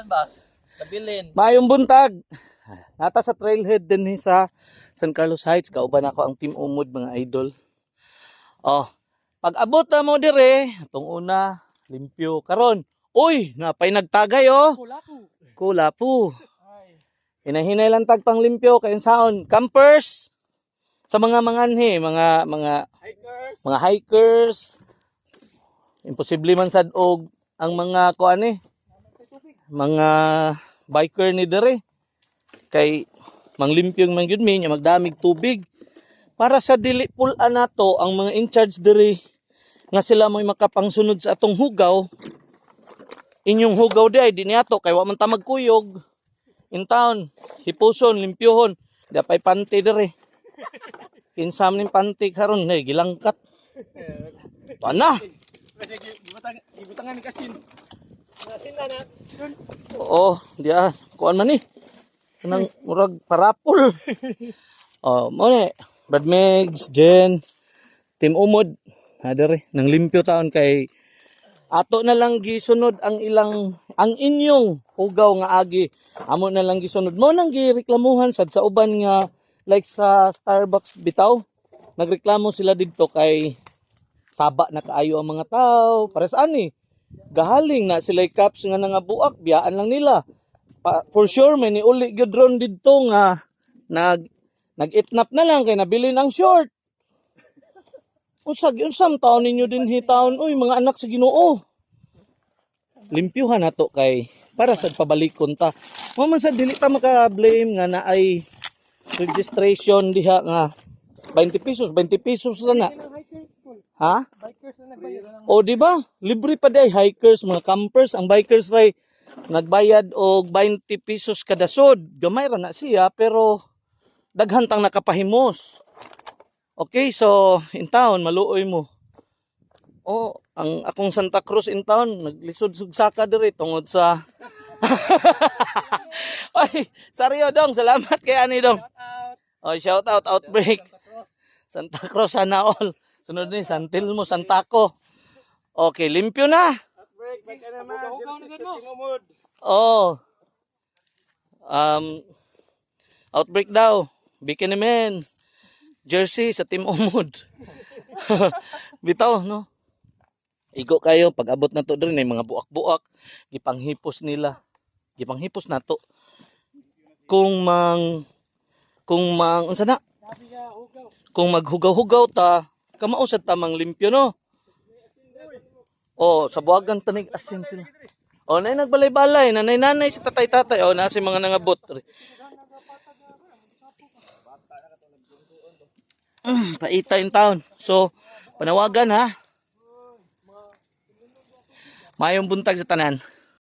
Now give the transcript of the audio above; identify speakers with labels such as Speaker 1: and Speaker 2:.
Speaker 1: kuan ba? Kabilin.
Speaker 2: Maayong buntag. Nata sa trailhead din sa San Carlos Heights. Kauban ako ang Team Umod, mga idol. Oh, pag abot na mo dire, atong una, limpyo. Karon, uy, napay nagtagay oh. Kulapo. Hinahinay lang tag pang limpyo kayong saon. Campers sa mga manganhi, mga hikers. Imposible man sad og ang mga kuan mga biker ni dere kay manglimpyong man gyud mi magdamig tubig para sa dili pulan nato ang mga in charge dere nga sila may makapangsunod sa atong hugaw. Inyong hugaw di ay di niato kay wa man ta magkuyog in town. Hipuson, limpyohon, dapay panty dere. Kinsam ning panty karon gilangkat. Ana.
Speaker 1: Ibutangan ni kasin. Kasin na.
Speaker 2: Oo, diya. Kuan man ni. Kanang murag parapol. Oh, mo ni. Badmegs, Jen, Team Umod. Hadere, nang limpyo taon kay ato na lang gisunod ang inyong hugaw nga agi. Amo na lang gisunod. Mo nang gireklamuhan sad sa uban nga like sa Starbucks bitaw. Nagreklamo sila didto kay saba na kaayo ang mga tao. Para saan ni? Gahaling na sila caps nga nangabuak, biyaan lang nila. For sure may niuli gyud ron didto nga nag-itnap na lang kay nabilin ang short. Unsam taon ninyo din hitaon, uy mga anak sa Ginoo. Limpyuhan nato kay para sa pabalikon ta. Mo man sa dili ta maka-blame nga naay registration diha nga 20 pesos lang na. Ha? O di ba? Libre pa day hikers, mga campers, ang bikers ray nagbayad og 20 pesos kada sod. Gamay ra na siya pero daghan tang nakapahimos. Okay, so in town maluoy mo. Oh, ang akong Santa Cruz in town naglisod sugsaka diri tungod sa Oy, saryo dong, salamat kay ani dong. Oh, shout out Outbreak. Santa Cruz sana all. Sunod ni Santil mo, Santaco. Okay, limpyo na. Oh. Outbreak daw. Bikini men. Jersey sa Team Umod. Bitaw, no? Igo kayo pag abot na to diri na mga buak-buak, gipanghipos nila. Gipanghipos nato. Kung unsa na? Kung maghugaw-hugaw ta, kamausad tamang limpyo no. Oh, sa buwagan tanig asin sila. Oh, nay nagbalay-balay, nanay-nanay sa tatay-tatay. Oh, nasi mga nangabot. Paita in town. So, panawagan ha. Mayong buntag sa tanan.